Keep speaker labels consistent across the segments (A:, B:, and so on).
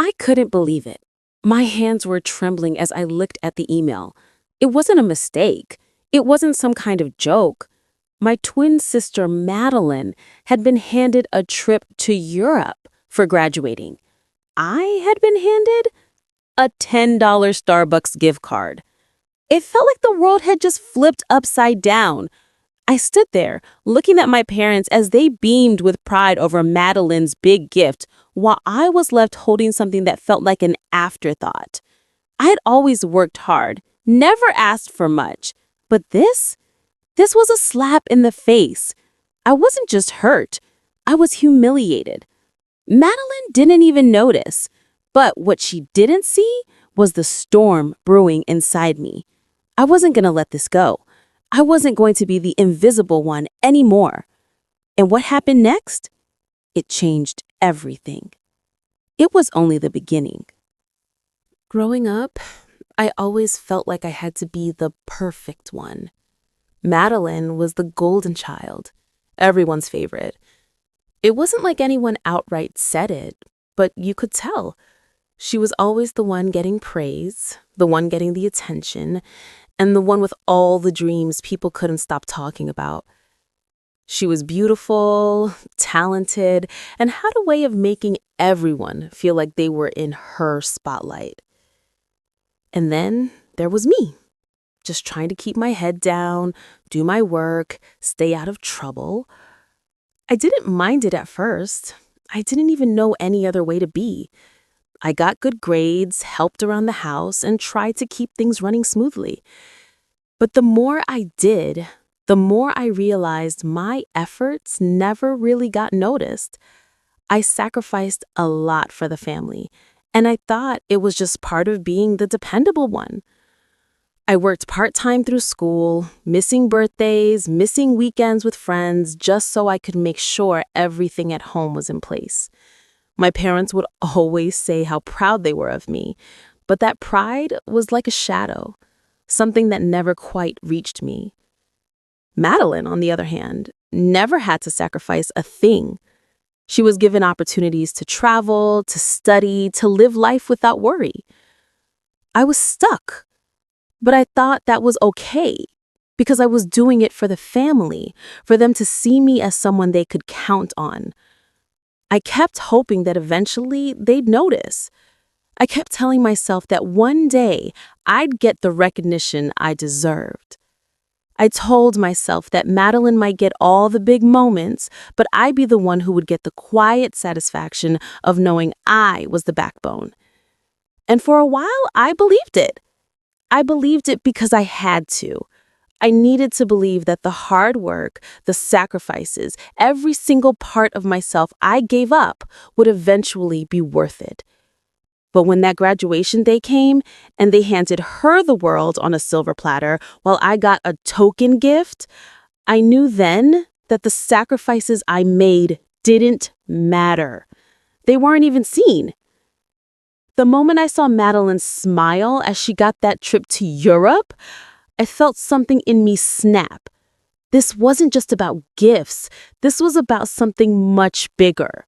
A: I couldn't believe it. My hands were trembling as I looked at the email. It wasn't a mistake. It wasn't some kind of joke. My twin sister, Madeline, had been handed a trip to Europe for graduating. I had been handed a $10 Starbucks gift card. It felt like the world had just flipped upside down. I stood there, looking at my parents as they beamed with pride over Madeline's big gift, while I was left holding something that felt like an afterthought. I had always worked hard, never asked for much. But this was a slap in the face. I wasn't just hurt. I was humiliated. Madeline didn't even notice. But what she didn't see was the storm brewing inside me. I wasn't going to let this go. I wasn't going to be the invisible one anymore. And what happened next? It changed everything. It was only the beginning. Growing up, I always felt like I had to be the perfect one. Madeline was the golden child, everyone's favorite. It wasn't like anyone outright said it, but you could tell. She was always the one getting praise, the one getting the attention, and the one with all the dreams people couldn't stop talking about. She was beautiful, talented, and had a way of making everyone feel like they were in her spotlight. And then there was me, just trying to keep my head down, do my work, stay out of trouble. I didn't mind it at first. I didn't even know any other way to be. I got good grades, helped around the house, and tried to keep things running smoothly. But the more I did, the more I realized my efforts never really got noticed. I sacrificed a lot for the family, and I thought it was just part of being the dependable one. I worked part-time through school, missing birthdays, missing weekends with friends, just so I could make sure everything at home was in place. My parents would always say how proud they were of me, but that pride was like a shadow, something that never quite reached me. Madeline, on the other hand, never had to sacrifice a thing. She was given opportunities to travel, to study, to live life without worry. I was stuck, but I thought that was okay because I was doing it for the family, for them to see me as someone they could count on. I kept hoping that eventually they'd notice. I kept telling myself that one day I'd get the recognition I deserved. I told myself that Madeline might get all the big moments, but I'd be the one who would get the quiet satisfaction of knowing I was the backbone. And for a while, I believed it. I believed it because I had to. I needed to believe that the hard work, the sacrifices, every single part of myself I gave up would eventually be worth it. But when that graduation day came and they handed her the world on a silver platter while I got a token gift, I knew then that the sacrifices I made didn't matter. They weren't even seen. The moment I saw Madeline smile as she got that trip to Europe, I felt something in me snap. This wasn't just about gifts. This was about something much bigger.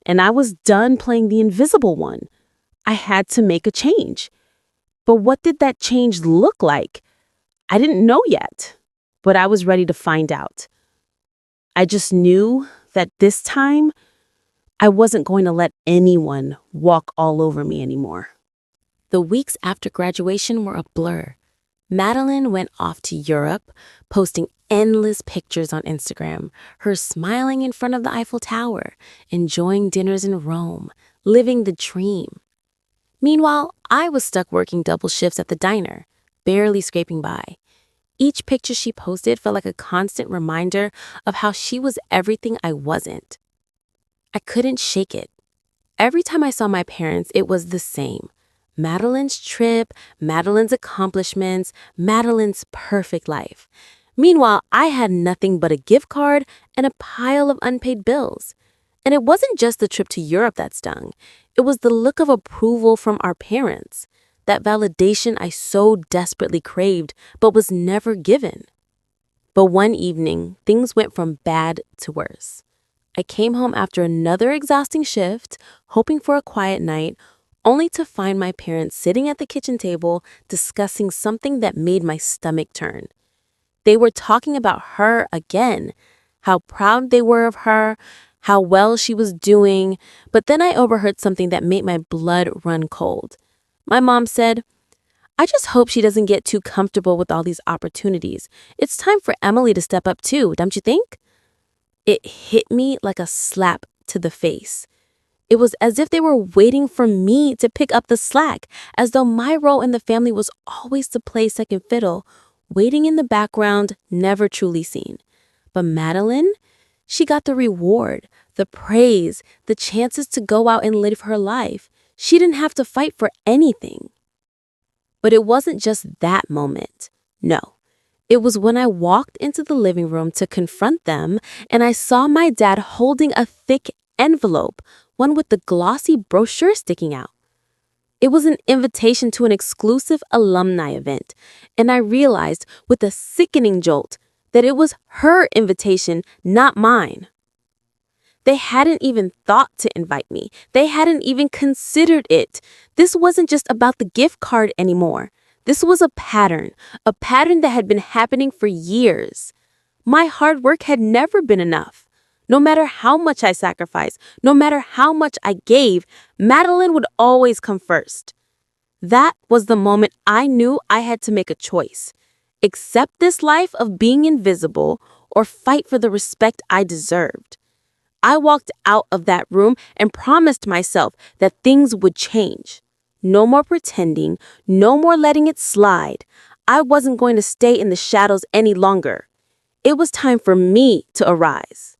A: And I was done playing the invisible one. I had to make a change. But what did that change look like? I didn't know yet, but I was ready to find out. I just knew that this time, I wasn't going to let anyone walk all over me anymore. The weeks after graduation were a blur. Madeline went off to Europe, posting endless pictures on Instagram, her smiling in front of the Eiffel Tower, enjoying dinners in Rome, living the dream. Meanwhile, I was stuck working double shifts at the diner, barely scraping by. Each picture she posted felt like a constant reminder of how she was everything I wasn't. I couldn't shake it. Every time I saw my parents, it was the same. Madeline's trip, Madeline's accomplishments, Madeline's perfect life. Meanwhile, I had nothing but a gift card and a pile of unpaid bills. And it wasn't just the trip to Europe that stung. It was the look of approval from our parents, that validation I so desperately craved but was never given. But one evening, things went from bad to worse. I came home after another exhausting shift, hoping for a quiet night, only to find my parents sitting at the kitchen table discussing something that made my stomach turn. They were talking about her again, how proud they were of her, how well she was doing, but then I overheard something that made my blood run cold. My mom said, "I just hope she doesn't get too comfortable with all these opportunities. It's time for Emily to step up too, don't you think?" It hit me like a slap to the face. It was as if they were waiting for me to pick up the slack, as though my role in the family was always to play second fiddle, waiting in the background, never truly seen. But Madeline, she got the reward, the praise, the chances to go out and live her life. She didn't have to fight for anything. But it wasn't just that moment. No. It was when I walked into the living room to confront them and I saw my dad holding a thick envelope, one with the glossy brochure sticking out. It was an invitation to an exclusive alumni event, and I realized with a sickening jolt that it was her invitation, not mine. They hadn't even thought to invite me. They hadn't even considered it. This wasn't just about the gift card anymore. This was a pattern that had been happening for years. My hard work had never been enough. No matter how much I sacrificed, no matter how much I gave, Madeline would always come first. That was the moment I knew I had to make a choice. Accept this life of being invisible or fight for the respect I deserved. I walked out of that room and promised myself that things would change. No more pretending, no more letting it slide. I wasn't going to stay in the shadows any longer. It was time for me to arise.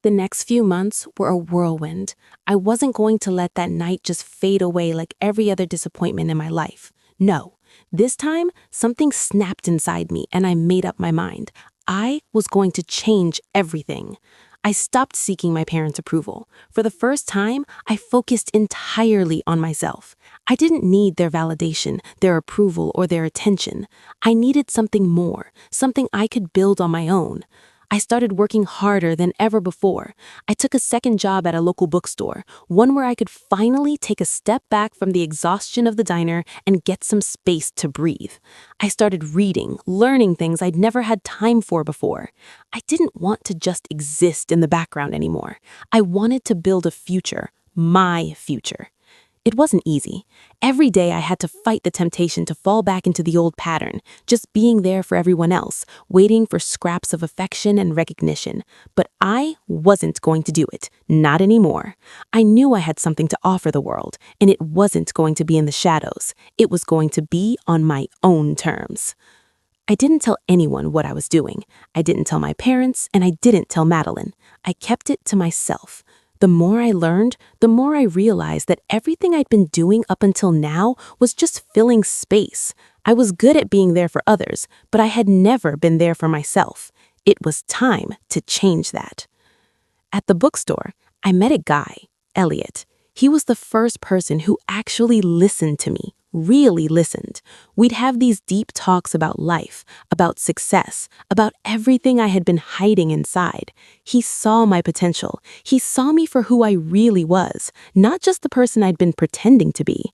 A: The next few months were a whirlwind. I wasn't going to let that night just fade away like every other disappointment in my life. No, this time something snapped inside me and I made up my mind. I was going to change everything. I stopped seeking my parents' approval. For the first time, I focused entirely on myself. I didn't need their validation, their approval, or their attention. I needed something more, something I could build on my own. I started working harder than ever before. I took a second job at a local bookstore, one where I could finally take a step back from the exhaustion of the diner and get some space to breathe. I started reading, learning things I'd never had time for before. I didn't want to just exist in the background anymore. I wanted to build a future, my future. It wasn't easy. Every day I had to fight the temptation to fall back into the old pattern, just being there for everyone else, waiting for scraps of affection and recognition. But I wasn't going to do it, not anymore. I knew I had something to offer the world, and it wasn't going to be in the shadows. It was going to be on my own terms. I didn't tell anyone what I was doing. I didn't tell my parents, and I didn't tell Madeline. I kept it to myself. The more I learned, the more I realized that everything I'd been doing up until now was just filling space. I was good at being there for others, but I had never been there for myself. It was time to change that. At the bookstore, I met a guy, Elliot. He was the first person who actually listened to me, really listened. We'd have these deep talks about life, about success, about everything I had been hiding inside. He saw my potential. He saw me for who I really was, not just the person I'd been pretending to be.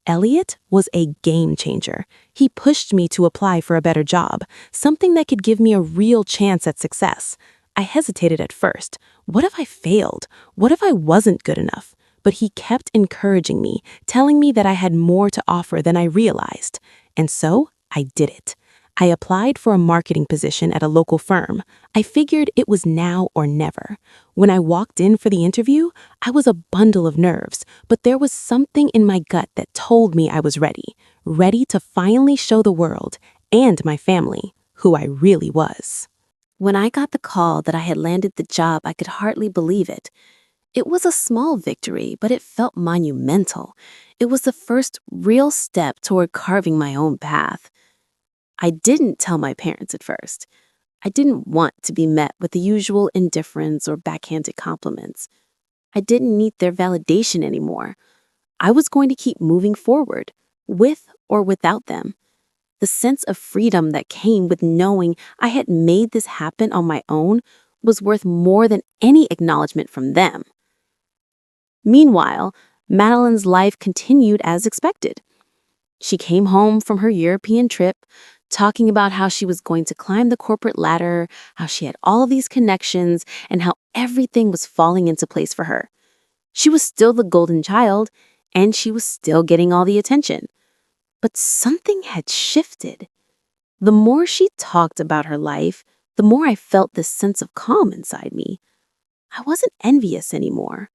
A: Elliot was a game changer. He pushed me to apply for a better job, something that could give me a real chance at success. I hesitated at first. What if I failed? What if I wasn't good enough? But he kept encouraging me, telling me that I had more to offer than I realized. And so I did it. I applied for a marketing position at a local firm. I figured it was now or never. When I walked in for the interview, I was a bundle of nerves, but there was something in my gut that told me I was ready to finally show the world and my family who I really was. When I got the call that I had landed the job, I could hardly believe it. It was a small victory, but it felt monumental. It was the first real step toward carving my own path. I didn't tell my parents at first. I didn't want to be met with the usual indifference or backhanded compliments. I didn't need their validation anymore. I was going to keep moving forward, with or without them. The sense of freedom that came with knowing I had made this happen on my own was worth more than any acknowledgement from them. Meanwhile, Madeline's life continued as expected. She came home from her European trip, talking about how she was going to climb the corporate ladder, how she had all of these connections, and how everything was falling into place for her. She was still the golden child, and she was still getting all the attention. But something had shifted. The more she talked about her life, the more I felt this sense of calm inside me. I wasn't envious anymore.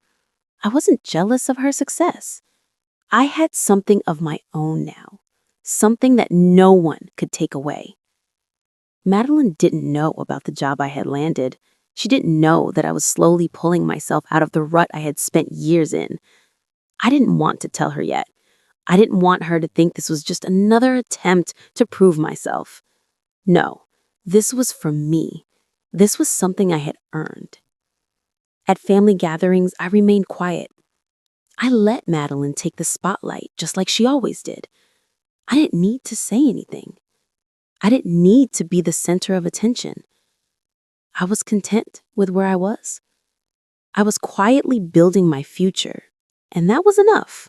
A: I wasn't jealous of her success. I had something of my own now, something that no one could take away. Madeline didn't know about the job I had landed. She didn't know that I was slowly pulling myself out of the rut I had spent years in. I didn't want to tell her yet. I didn't want her to think this was just another attempt to prove myself. No, this was for me. This was something I had earned. At family gatherings, I remained quiet. I let Madeline take the spotlight just like she always did. I didn't need to say anything. I didn't need to be the center of attention. I was content with where I was. I was quietly building my future, and that was enough.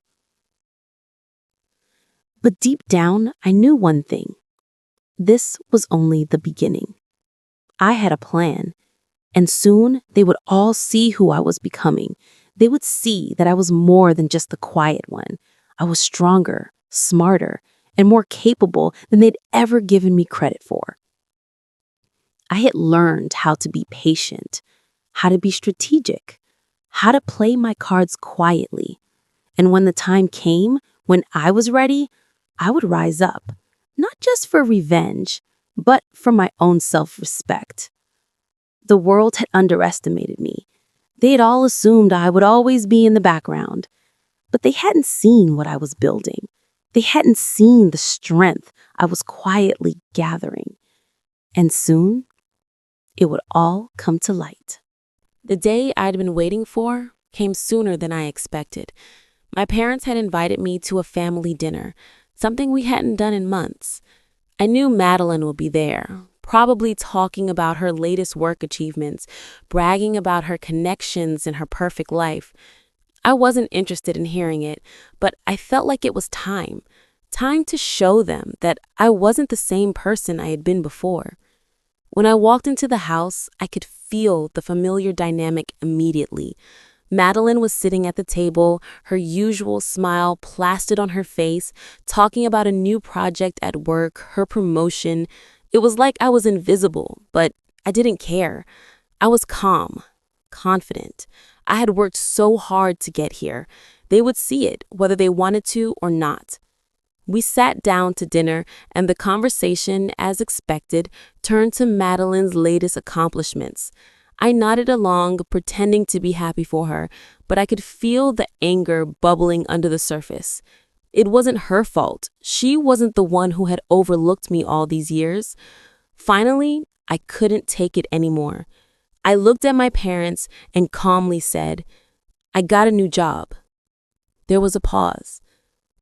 A: But deep down, I knew one thing. This was only the beginning. I had a plan, and soon they would all see who I was becoming. They would see that I was more than just the quiet one. I was stronger, smarter, and more capable than they'd ever given me credit for. I had learned how to be patient, how to be strategic, how to play my cards quietly. And when the time came, when I was ready, I would rise up, not just for revenge, but for my own self-respect. The world had underestimated me. They had all assumed I would always be in the background, but they hadn't seen what I was building. They hadn't seen the strength I was quietly gathering. And soon, it would all come to light. The day I'd been waiting for came sooner than I expected. My parents had invited me to a family dinner, something we hadn't done in months. I knew Madeline would be there, probably talking about her latest work achievements, bragging about her connections and her perfect life. I wasn't interested in hearing it, but I felt like it was time to show them that I wasn't the same person I had been before. When I walked into the house, I could feel the familiar dynamic immediately. Madeline was sitting at the table, her usual smile plastered on her face, talking about a new project at work, her promotion. It was like I was invisible, but I didn't care. I was calm, confident. I had worked so hard to get here. They would see it, whether they wanted to or not. We sat down to dinner, and the conversation, as expected, turned to Madeline's latest accomplishments. I nodded along, pretending to be happy for her, but I could feel the anger bubbling under the surface. It wasn't her fault. She wasn't the one who had overlooked me all these years. Finally, I couldn't take it anymore. I looked at my parents and calmly said, "I got a new job." There was a pause.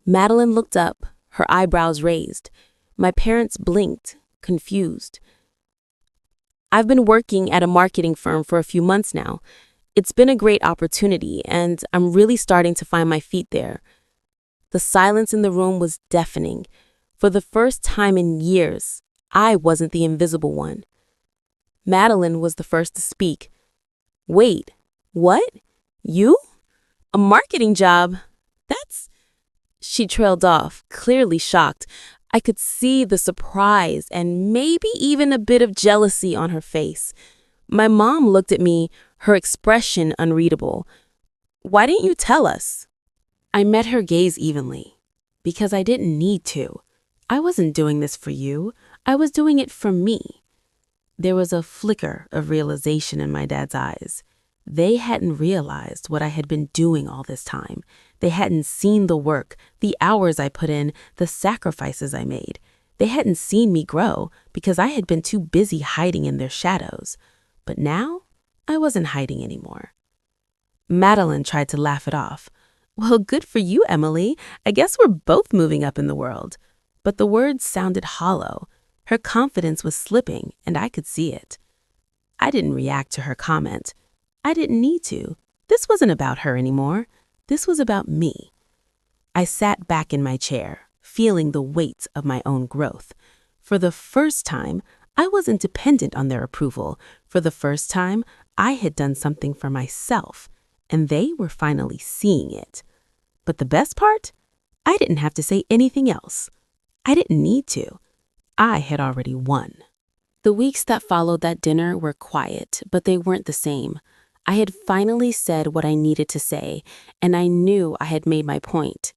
A: Madeline looked up, her eyebrows raised. My parents blinked, confused. "I've been working at a marketing firm for a few months now. It's been a great opportunity, and I'm really starting to find my feet there." The silence in the room was deafening. For the first time in years, I wasn't the invisible one. Madeline was the first to speak. "Wait, what? You? A marketing job? That's..." She trailed off, clearly shocked. I could see the surprise and maybe even a bit of jealousy on her face. My mom looked at me, her expression unreadable. "Why didn't you tell us?" I met her gaze evenly. "Because I didn't need to. I wasn't doing this for you. I was doing it for me." There was a flicker of realization in my dad's eyes. They hadn't realized what I had been doing all this time. They hadn't seen the work, the hours I put in, the sacrifices I made. They hadn't seen me grow because I had been too busy hiding in their shadows. But now, I wasn't hiding anymore. Madeline tried to laugh it off. "Well, good for you, Emily. I guess we're both moving up in the world." But the words sounded hollow. Her confidence was slipping, and I could see it. I didn't react to her comment. I didn't need to. This wasn't about her anymore. This was about me. I sat back in my chair, feeling the weight of my own growth. For the first time, I wasn't dependent on their approval. For the first time, I had done something for myself, and they were finally seeing it. But the best part? I didn't have to say anything else. I didn't need to. I had already won. The weeks that followed that dinner were quiet, but they weren't the same. I had finally said what I needed to say, and I knew I had made my point.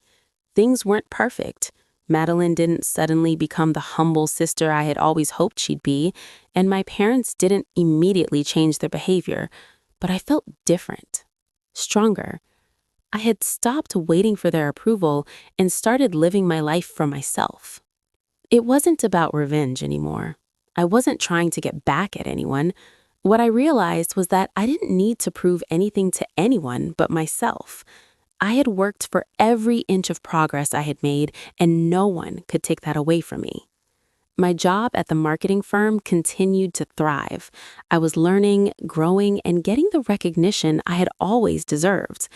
A: Things weren't perfect. Madeline didn't suddenly become the humble sister I had always hoped she'd be, and my parents didn't immediately change their behavior, but I felt different, stronger. I had stopped waiting for their approval and started living my life for myself. It wasn't about revenge anymore. I wasn't trying to get back at anyone. What I realized was that I didn't need to prove anything to anyone but myself. I had worked for every inch of progress I had made, and no one could take that away from me. My job at the marketing firm continued to thrive. I was learning, growing, and getting the recognition I had always deserved.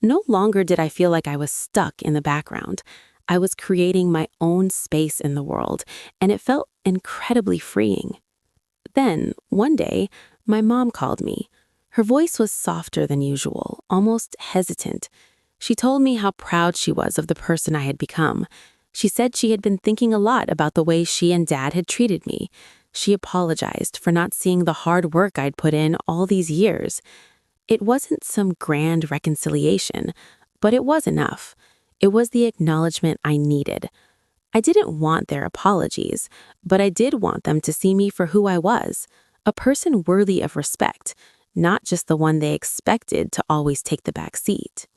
A: No longer did I feel like I was stuck in the background. I was creating my own space in the world, and it felt incredibly freeing. Then, one day, my mom called me. Her voice was softer than usual, almost hesitant. She told me how proud she was of the person I had become. She said she had been thinking a lot about the way she and Dad had treated me. She apologized for not seeing the hard work I'd put in all these years. It wasn't some grand reconciliation, but it was enough. It was the acknowledgement I needed. I didn't want their apologies, but I did want them to see me for who I was, a person worthy of respect, not just the one they expected to always take the back seat.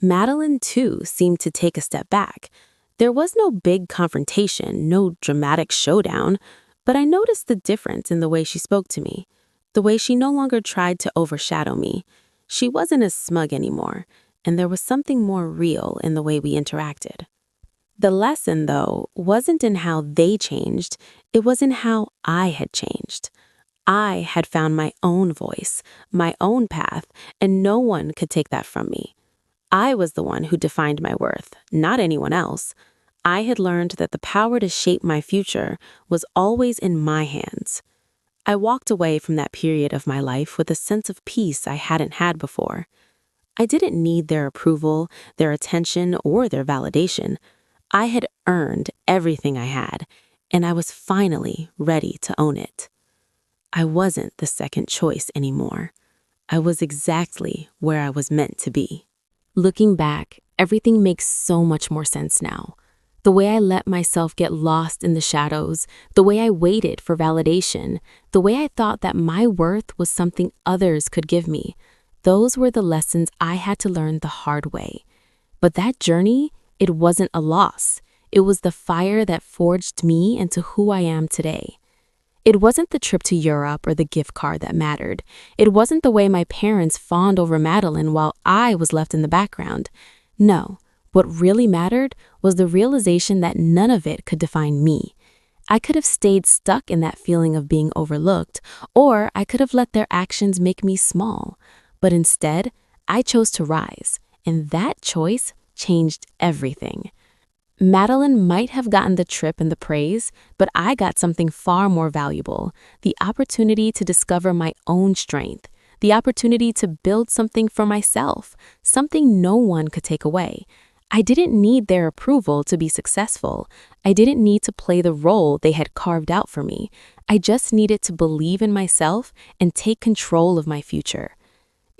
A: Madeline, too, seemed to take a step back. There was no big confrontation, no dramatic showdown, but I noticed the difference in the way she spoke to me, the way she no longer tried to overshadow me. She wasn't as smug anymore, and there was something more real in the way we interacted. The lesson, though, wasn't in how they changed, it was in how I had changed. I had found my own voice, my own path, and no one could take that from me. I was the one who defined my worth, not anyone else. I had learned that the power to shape my future was always in my hands. I walked away from that period of my life with a sense of peace I hadn't had before. I didn't need their approval, their attention, or their validation. I had earned everything I had, and I was finally ready to own it. I wasn't the second choice anymore. I was exactly where I was meant to be. Looking back, everything makes so much more sense now. The way I let myself get lost in the shadows, the way I waited for validation, the way I thought that my worth was something others could give me, those were the lessons I had to learn the hard way. But that journey, it wasn't a loss. It was the fire that forged me into who I am today. It wasn't the trip to Europe or the gift card that mattered. It wasn't the way my parents fawned over Madeline while I was left in the background. No, what really mattered was the realization that none of it could define me. I could have stayed stuck in that feeling of being overlooked, or I could have let their actions make me small. But instead, I chose to rise, and that choice changed everything. Madeline might have gotten the trip and the praise, but I got something far more valuable, the opportunity to discover my own strength, the opportunity to build something for myself, something no one could take away. I didn't need their approval to be successful. I didn't need to play the role they had carved out for me. I just needed to believe in myself and take control of my future.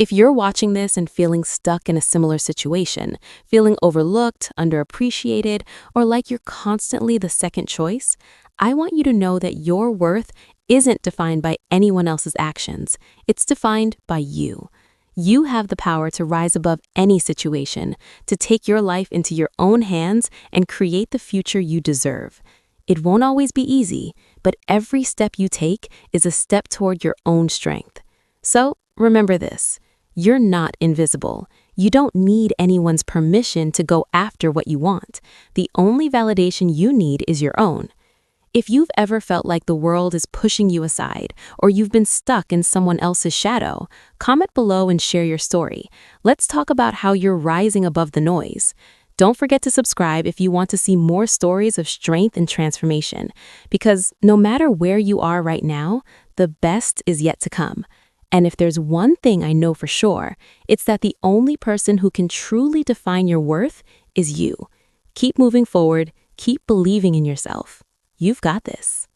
A: If you're watching this and feeling stuck in a similar situation, feeling overlooked, underappreciated, or like you're constantly the second choice, I want you to know that your worth isn't defined by anyone else's actions. It's defined by you. You have the power to rise above any situation, to take your life into your own hands and create the future you deserve. It won't always be easy, but every step you take is a step toward your own strength. So remember this. You're not invisible. You don't need anyone's permission to go after what you want. The only validation you need is your own. If you've ever felt like the world is pushing you aside, or you've been stuck in someone else's shadow, comment below and share your story. Let's talk about how you're rising above the noise. Don't forget to subscribe if you want to see more stories of strength and transformation, because no matter where you are right now, the best is yet to come. And if there's one thing I know for sure, it's that the only person who can truly define your worth is you. Keep moving forward, keep believing in yourself. You've got this.